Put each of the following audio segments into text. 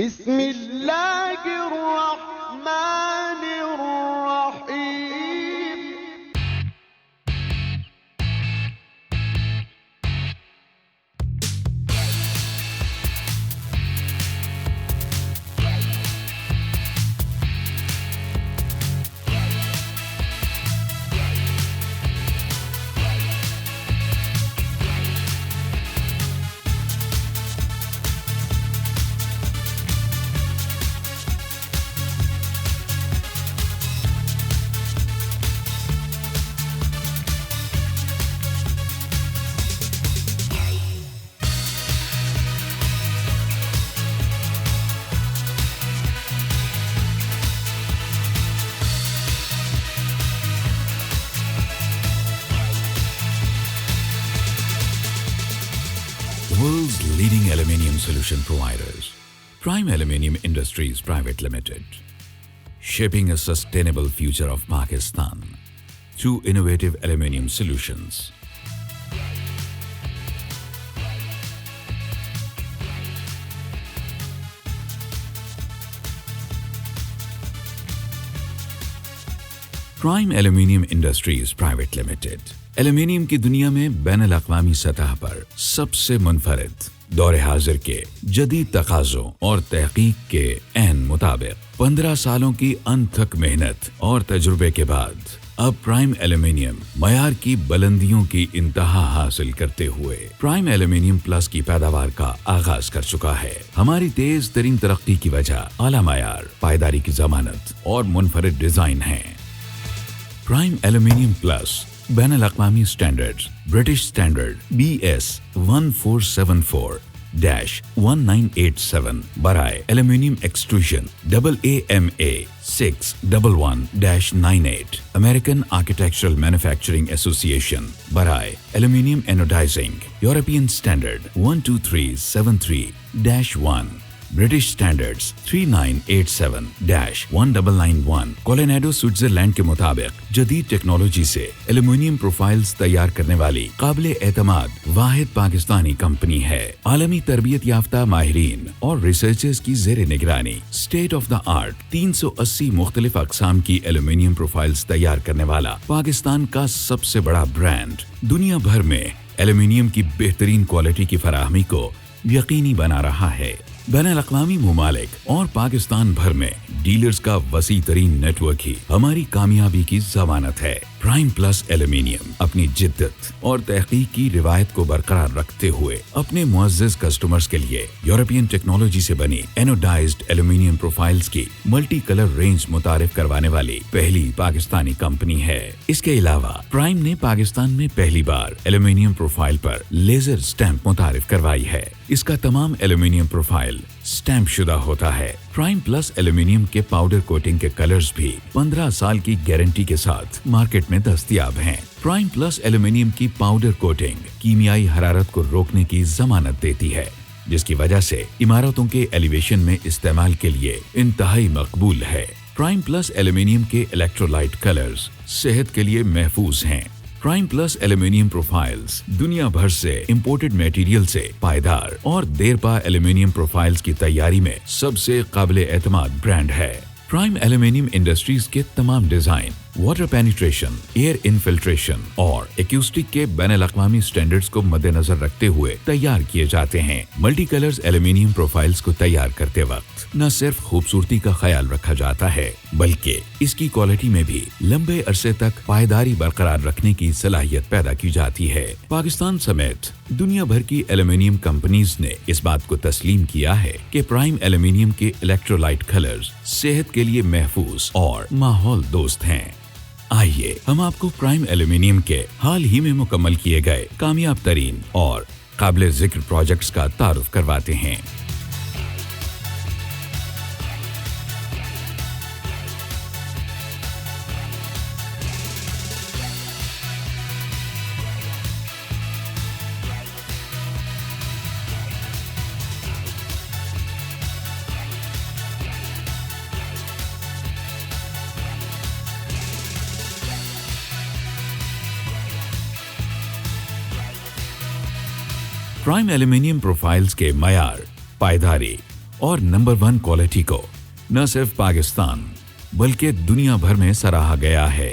بسم اللہ الرحمن الرحیم. World's leading aluminium solution providers, Prime Aluminium Industries Private Limited, shaping a sustainable future of Pakistan through innovative aluminium solutions. Prime Aluminium Industries Private Limited aluminium की दुनिया में ban अल-अक़वामी सतह पर सबसे मुनफरिद, दौर हाजिर के जदीद तकाज़ों और तहकीक के ऐन मुताबिक 15 सालों की अनथक मेहनत और तजुर्बे के बाद अब प्राइम एल्यूमिनियम मयार की बुलंदियों की इंतहा हासिल करते हुए प्राइम एल्यूमिनियम प्लस की पैदावार का आगाज कर चुका है. हमारी तेज तरीन तरक्की की वजह आला मयार, पायदारी की जमानत और मुनफरिद डिजाइन है. प्राइम एल्यूमिनियम प्लस बैन अल-अक़वामी स्टैंडर्ड्स ब्रिटिश स्टैंडर्ड BS 1474-1987 बराए aluminium extrusion AAMA 611-98 American architectural manufacturing association बराए aluminium anodising European standard 12373-1 British standards 3987-1991 Colorado Switzerland के मुताबिक जदीद टेक्नोलॉजी से एल्यूमिनियम प्रोफाइल्स तैयार करने वाली काबिल एतमाद वाहिद पाकिस्तानी कंपनी है. आलमी तरबियत याफ्ता माहिरीन और रिसर्चर्स की जेर निगरानी स्टेट ऑफ द आर्ट 380 मुख्तलिफ अक़साम की एल्यूमिनियम प्रोफाइल्स तैयार करने वाला पाकिस्तान का सबसे बड़ा ब्रांड दुनिया भर में एल्यूमिनियम की बेहतरीन क्वालिटी की फराहमी को यकीनी बना रहा है. बैन अल-अक़वामी मुमालिक और पाकिस्तान भर में डीलर्स का वसी तरीन नेटवर्क ही हमारी कामयाबी की जमानत है. प्राइम प्लस एल्यूमिनियम अपनी जिद्दत और तहकीक की रिवायत को बरकरार रखते हुए अपने मुअज़्ज़ज़ कस्टमर्स के लिए यूरोपियन टेक्नोलॉजी से बनी एनोडाइज्ड एल्यूमिनियम प्रोफाइल्स की मल्टी कलर रेंज मुतारिफ करवाने वाली पहली पाकिस्तानी कंपनी है. इसके अलावा प्राइम ने पाकिस्तान में पहली बार एल्यूमिनियम प्रोफाइल पर लेजर स्टैंप मुतारिफ करवाई है. इसका तमाम एल्यूमिनियम प्रोफाइल स्टैंप शुदा होता है. प्राइम प्लस एल्यूमिनियम के पाउडर कोटिंग के कलर्स भी 15 साल की गारंटी के साथ मार्केट में दस्तयाब हैं. प्राइम प्लस एल्यूमिनियम की पाउडर कोटिंग कीमियाई हरारत को रोकने की जमानत देती है, जिसकी वजह से इमारतों के एलिवेशन में इस्तेमाल के लिए इंतहाई मकबूल है. प्राइम प्लस एल्यूमिनियम के इलेक्ट्रोलाइट कलर्स सेहत के लिए महफूज हैं. प्राइम प्लस एल्यूमिनियम प्रोफाइल्स दुनिया भर से इंपोर्टेड मटेरियल से पायदार और देरपा एल्यूमिनियम प्रोफाइल्स की तैयारी में सबसे काबिल एतमाद ब्रांड है. प्राइम एल्यूमिनियम इंडस्ट्रीज के तमाम design water penetration, air infiltration और एक्यूस्टिक के बैन अल-अक़वामी स्टैंडर्ड्स को मद्देनजर रखते हुए तैयार किए जाते हैं. मल्टी कलर्स एल्यूमिनियम प्रोफाइल्स को तैयार करते वक्त न सिर्फ खूबसूरती का ख्याल रखा जाता है, बल्कि इसकी क्वालिटी में भी लंबे अरसे तक पायदारी बरकरार रखने की सलाहियत पैदा की जाती है. पाकिस्तान समेत दुनिया भर की एल्यूमिनियम कंपनीज ने इस बात को तस्लीम किया है कि प्राइम एल्यूमिनियम के इलेक्ट्रोलाइट कलर्स सेहत के लिए महफूज और माहौल दोस्त हैं. आइए हम आपको प्राइम एल्यूमिनियम के हाल ही में मुकम्मल किए गए कामयाब तरीन और काबिल जिक्र प्रोजेक्ट्स का तारुफ करवाते हैं. प्राइम एल्यूमिनियम प्रोफाइल्स के मयार, पायदारी और नंबर 1 क्वालिटी को न सिर्फ पाकिस्तान बल्कि दुनिया भर में सराहा गया है।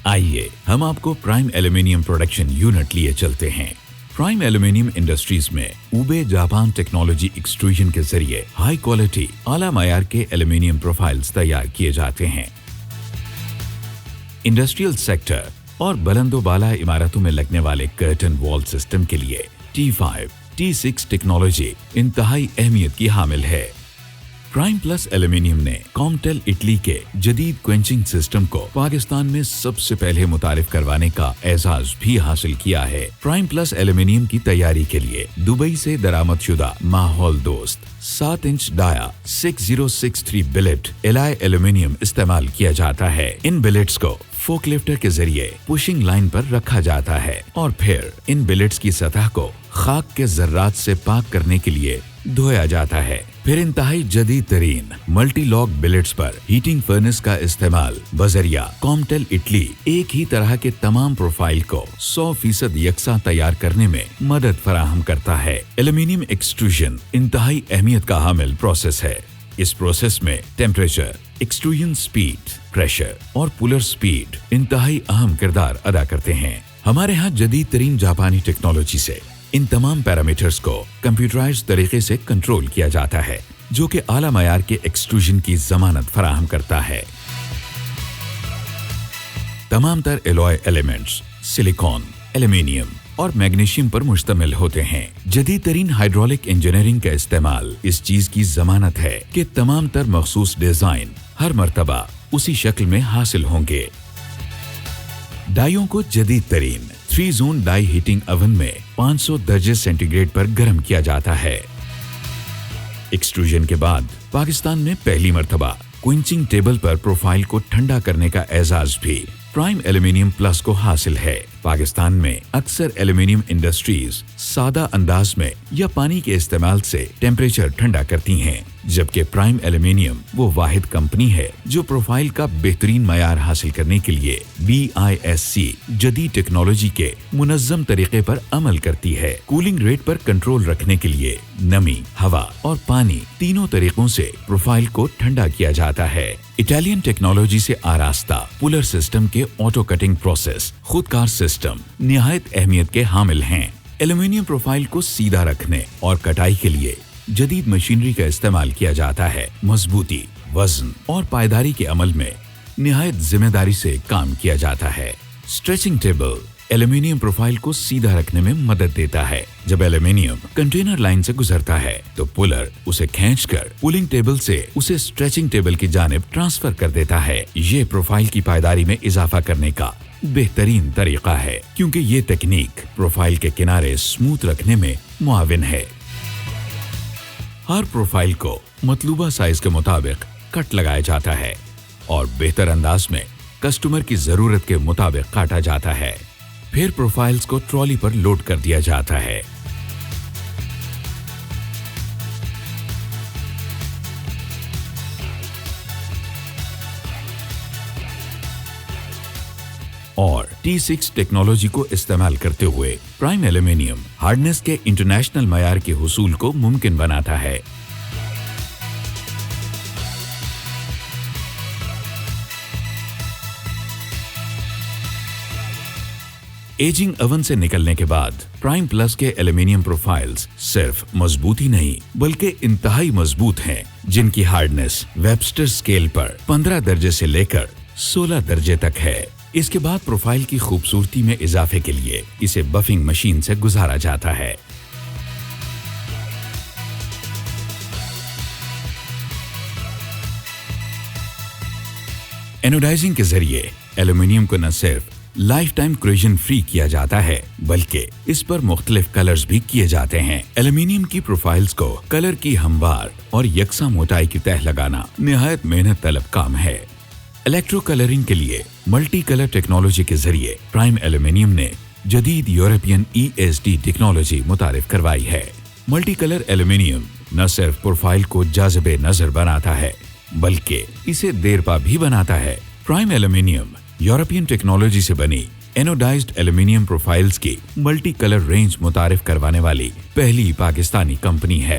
आइए हम आपको प्राइम एल्यूमिनियम प्रोडक्शन यूनिट लिए चलते हैं। प्राइम एल्यूमिनियम इंडस्ट्रीज में उबे जापान टेक्नोलॉजी एक्सट्रूजन के जरिए हाई क्वालिटी आला मायार के एल्यूमिनियम प्रोफाइल्स तैयार किए जाते हैं। इंडस्ट्रियल सेक्टर और बुलंदोबाला इमारतों में लगने वाले कर्टन वॉल सिस्टम के लिए T5, T6 टेक्नोलॉजी इंतहाई अहमियत की हामिल है। प्राइम प्लस एल्यूमिनियम ने कॉमटेल इटली के जदीद क्वेंचिंग सिस्टम को पाकिस्तान में सबसे पहले मुतारिफ करवाने का एजाज भी हासिल किया है। प्राइम प्लस एल्यूमिनियम की तैयारी के लिए दुबई से दरामद शुदा माहौल दोस्त 7 inch dia 6063 billet alloy aluminium इस्तेमाल किया जाता है। इन बिलेट्स को फोकलिफ्टर के जरिए पुशिंग लाइन पर रखा जाता है और फिर इन बिलेट्स की सतह को खाक के जर्रात से पाक करने के लिए धोया जाता है। फिर इंतहाई जदीद तरीन मल्टी लॉक बिलेट्स पर हीटिंग फर्नेस का इस्तेमाल बजरिया कॉमटेल इटली एक ही तरह के तमाम प्रोफाइल को 100% यकसा तैयार करने में मदद फराहम करता है। एल्यूमिनियम एक्सट्रूजन इंतहाई अहमियत का हामिल प्रोसेस है। इस प्रोसेस में टेम्परेचर, एक्सट्रूजन स्पीड, प्रेशर और पुलर स्पीड इंतहाई अहम किरदार अदा करते हैं। हमारे यहाँ जदीद तरीन जापानी टेक्नोलॉजी से इन तमाम पैरामीटर्स को कंप्यूटराइज्ड तरीके से कंट्रोल किया जाता है, जो कि आला मायार के एक्सट्रूजन की जमानत फराहम करता है। तमाम तर एलॉय एलिमेंट्स सिलिकॉन, एल्यूमिनियम और मैग्नीशियम पर मुश्तमिल होते हैं। जदीद तरीन हाइड्रोलिक इंजीनियरिंग का इस्तेमाल इस चीज की जमानत है कि तमाम तर मखसूस डिजाइन हर मर्तबा उसी शक्ल में हासिल होंगे। डाइयों को जदीद तरीन 3 जोन डाई हीटिंग ओवन में 500 दर्जे सेंटीग्रेड पर गर्म किया जाता है। एक्सट्रूजन के बाद पाकिस्तान में पहली मर्तबा क्विंचिंग टेबल पर प्रोफाइल को ठंडा करने का एजाज भी प्राइम एल्यूमिनियम प्लस को हासिल है। पाकिस्तान में अक्सर एल्यूमिनियम इंडस्ट्रीज सादा अंदाज में या पानी के इस्तेमाल से टेम्परेचर ठंडा करती हैं, जबकि प्राइम एल्यूमिनियम वो वाहिद कंपनी है जो प्रोफाइल का बेहतरीन मयार हासिल करने के लिए BISC जदीद टेक्नोलॉजी के मुनज़्ज़म तरीके पर अमल करती है। कूलिंग रेट पर कंट्रोल रखने के लिए नमी, हवा और पानी तीनों तरीकों से प्रोफाइल को ठंडा किया जाता है। इटालियन टेक्नोलॉजी से आरास्ता पुलर सिस्टम के ऑटो कटिंग प्रोसेस खुदकार सिस्टम निहायत अहमियत के हामिल हैं। एल्यूमिनियम प्रोफाइल को सीधा रखने और कटाई के लिए जदीद मशीनरी का इस्तेमाल किया जाता है। मजबूती, वजन और पायदारी के अमल में निहायत जिम्मेदारी से काम किया जाता है। स्ट्रेचिंग टेबल एल्यूमिनियम प्रोफाइल को सीधा रखने में मदद देता है। जब एल्यूमिनियम कंटेनर लाइन से गुजरता है तो पुलर उसे खींचकर पुलिंग टेबल से उसे स्ट्रेचिंग टेबल की जानिब ट्रांसफर कर देता है। ये प्रोफाइल की पायदारी में इजाफा करने का बेहतरीन तरीका है, क्योंकि ये तकनीक प्रोफाइल के किनारे स्मूथ रखने में मुआविन है। हर प्रोफाइल को मतलूबा साइज के मुताबिक कट लगाया जाता है और बेहतर अंदाज में कस्टमर की जरूरत के मुताबिक काटा जाता है। फिर प्रोफाइल्स को ट्रॉली पर लोड कर दिया जाता है। और T6 टेक्नोलॉजी को इस्तेमाल करते हुए प्राइम एल्यूमिनियम हार्डनेस के इंटरनेशनल मयार के हुसूल को मुमकिन बनाता है। एजिंग ओवन से निकलने के बाद प्राइम प्लस के एल्यूमिनियम प्रोफाइल्स सिर्फ मजबूत ही नहीं बल्कि इंतहाई मजबूत हैं, जिनकी हार्डनेस वेबस्टर स्केल पर 15 दर्जे से लेकर 16 दर्जे तक है। इसके बाद प्रोफाइल की खूबसूरती में इजाफे के लिए इसे बफिंग मशीन से गुजारा जाता है। एनोडाइजिंग के जरिए एल्यूमिनियम को न सिर्फ लाइफ टाइम क्रोजन फ्री किया जाता है बल्कि इस पर मुख्तलिफ कलर्स भी किए जाते हैं। एल्यूमिनियम की प्रोफाइल्स को कलर की हमवार और यकसा मोटाई की तह लगाना निहायत मेहनत तलब काम है। इलेक्ट्रो कलरिंग के लिए मल्टी कलर टेक्नोलॉजी के जरिए प्राइम एल्यूमिनियम ने जदीद यूरोपियन ESD टेक्नोलॉजी मुतारिफ करवाई है। मल्टी कलर एल्यूमिनियम न सिर्फ प्रोफाइल को जाज़िबे नजर बनाता है बल्कि इसे देरपा भी बनाता है। प्राइम एल्यूमिनियम यूरोपियन टेक्नोलॉजी से बनी एनोडाइज्ड एल्यूमिनियम प्रोफाइल्स की मल्टी कलर रेंज मुतारिफ करवाने वाली पहली पाकिस्तानी कंपनी है।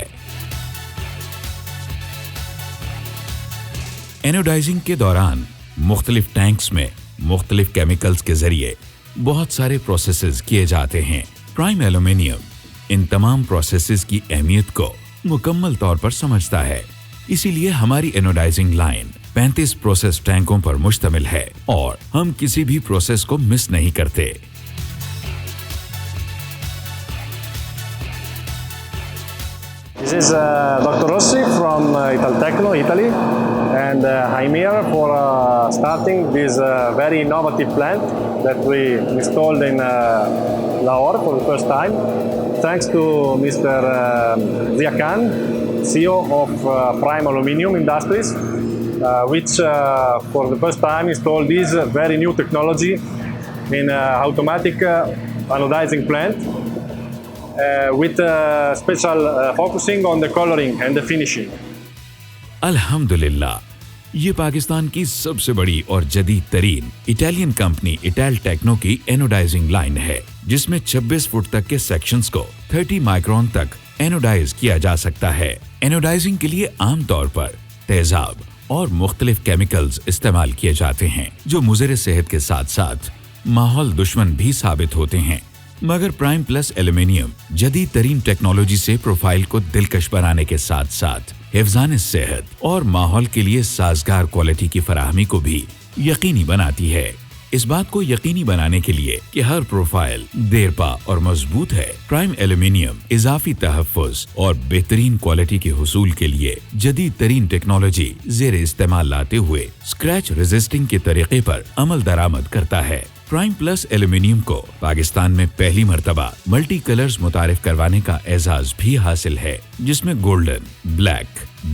एनोडाइजिंग के दौरान मुख्तलिफ टैंक्स में मुख्तलिफ केमिकल्स के जरिए बहुत सारे प्रोसेसेस किए जाते हैं। प्राइम एल्यूमिनियम इन तमाम प्रोसेसेस की अहमियत को मुकम्मल तौर पर समझता है, इसीलिए हमारी एनोडाइजिंग लाइन 35 प्रोसेस टैंकों पर मुश्तमिल है और हम किसी भी प्रोसेस को मिस नहीं करते। This is Dr. Rossi from Italtecno, Italy, and I'm here for starting this very innovative plant that we installed in Lahore for the first time. Thanks to Mr. Zia Khan, CEO of Prime Aluminium Industries, which for the first time installed this very new technology in automatic anodizing plant with special focusing on the coloring and the finishing. अल्हम्दुलिल्लाह, ये पाकिस्तान की सबसे बड़ी और जदीद तरीन Italian company इटालटेक्नो की anodising line है, जिसमें 26 फुट तक के सेक्शंस को 30 माइक्रोन तक एनोडाइज किया जा सकता है। एनोडाइजिंग के लिए आमतौर पर तेजाब और मुख्तलिफ केमिकल्स इस्तेमाल किए जाते हैं, जो मुज़र सेहत के साथ साथ माहौल दुश्मन भी साबित होते हैं। मगर प्राइम प्लस एल्यूमिनियम जदीद तरीन टेक्नोलॉजी से प्रोफाइल को दिलकश बनाने के साथ साथ हिफ्ज़ान सेहत और माहौल के लिए साजगार क्वालिटी की फराहमी को भी यकीनी बनाती है। इस बात को यकीनी बनाने के लिए कि हर प्रोफाइल देरपा और मजबूत है, प्राइम एल्यूमिनियम इजाफी तहफ़्फ़ुज़ और बेहतरीन क्वालिटी के हुसूल के लिए जदीद तरीन टेक्नोलॉजी ज़ेर इस्तेमाल लाते हुए स्क्रैच रेजिस्टिंग के तरीके पर अमल दरामद करता है। प्राइम प्लस एल्यूमिनियम को पाकिस्तान में पहली मर्तबा मल्टी कलर्स मुतारिफ करवाने का एजाज भी हासिल है, जिसमें golden, black,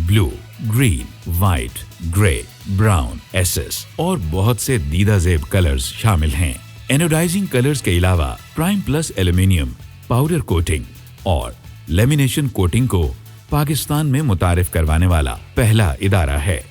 blue, green, white, grey, brown, SS और बहुत से दीदा ज़ेब कलर्स शामिल हैं। एनोडाइजिंग कलर्स के अलावा prime plus aluminium powder coating और लेमिनेशन कोटिंग को पाकिस्तान में मुतारिफ करवाने वाला पहला इदारा है।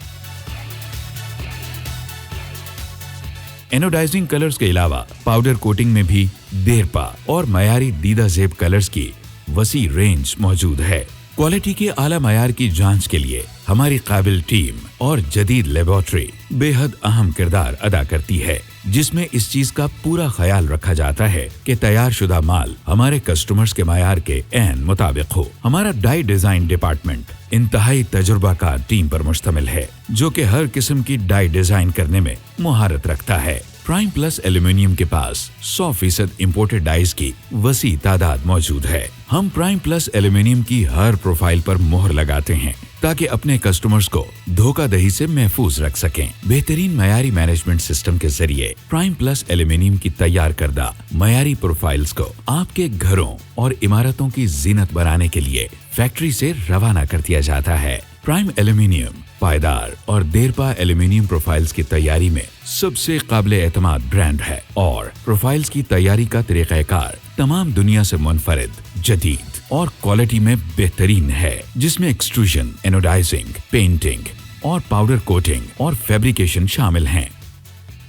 एनोडाइजिंग कलर्स के अलावा पाउडर कोटिंग में भी देरपा और मयारी दीदा ज़ेब कलर्स की वसी रेंज मौजूद है। क्वालिटी के आला मयार की जांच के लिए हमारी काबिल टीम और जदीद लेबोरेटरी बेहद अहम किरदार अदा करती है, जिसमें इस चीज का पूरा ख्याल रखा जाता है कि तैयार शुदा माल हमारे कस्टमर्स के मयार के ऐन मुताबिक हो। हमारा डाई डिजाइन डिपार्टमेंट इंतहाई तजुर्बाकार टीम पर मुश्तमिल है, जो कि हर किस्म की डाई डिजाइन करने में मुहारत रखता है। प्राइम प्लस एल्यूमिनियम के पास 100% इंपोर्टेड डाइज की वसी तादाद मौजूद है। हम प्राइम प्लस एल्यूमिनियम की हर प्रोफाइल पर मोहर लगाते हैं ताकि अपने कस्टमर्स को धोखाधड़ी से महफूज रख सकें। बेहतरीन मयारी मैनेजमेंट सिस्टम के जरिए प्राइम प्लस एल्यूमिनियम की तैयार करदा मयारी प्रोफाइल्स को आपके घरों और इमारतों की जीनत बनाने के लिए फैक्ट्री से रवाना कर दिया जाता है। प्राइम एल्यूमिनियम पायदार और देरपा एल्यूमिनियम प्रोफाइल्स की तैयारी में सबसे काबिल एतमाद ब्रांड है और प्रोफाइल्स की तैयारी का तरीक़ाकार तमाम दुनिया से मुनफरिद, जदीद और क्वालिटी में बेहतरीन है, जिसमें एक्सट्रूजन, एनोडाइजिंग, पेंटिंग और पाउडर कोटिंग और फैब्रिकेशन शामिल हैं।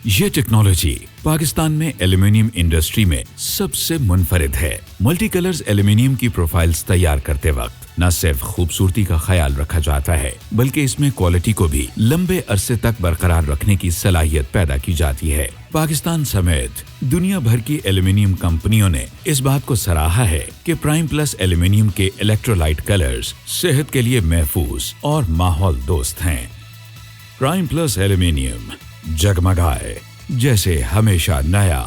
ये टेक्नोलॉजी पाकिस्तान में एल्यूमिनियम इंडस्ट्री में सबसे मुनफरिद है। मल्टी कलर्स एल्यूमिनियम की प्रोफाइल्स तैयार करते वक्त न सिर्फ खूबसूरती का ख्याल रखा जाता है, बल्कि इसमें क्वालिटी को भी लंबे अरसे तक बरकरार रखने की सलाहियत पैदा की जाती है। पाकिस्तान समेत दुनिया भर की एल्यूमिनियम कंपनियों ने इस बात को सराहा है कि प्राइम प्लस एल्यूमिनियम के इलेक्ट्रोलाइट कलर्स सेहत के लिए महफूज और माहौल दोस्त हैं। प्राइम प्लस एल्यूमिनियम जगमगाए जैसे हमेशा नया।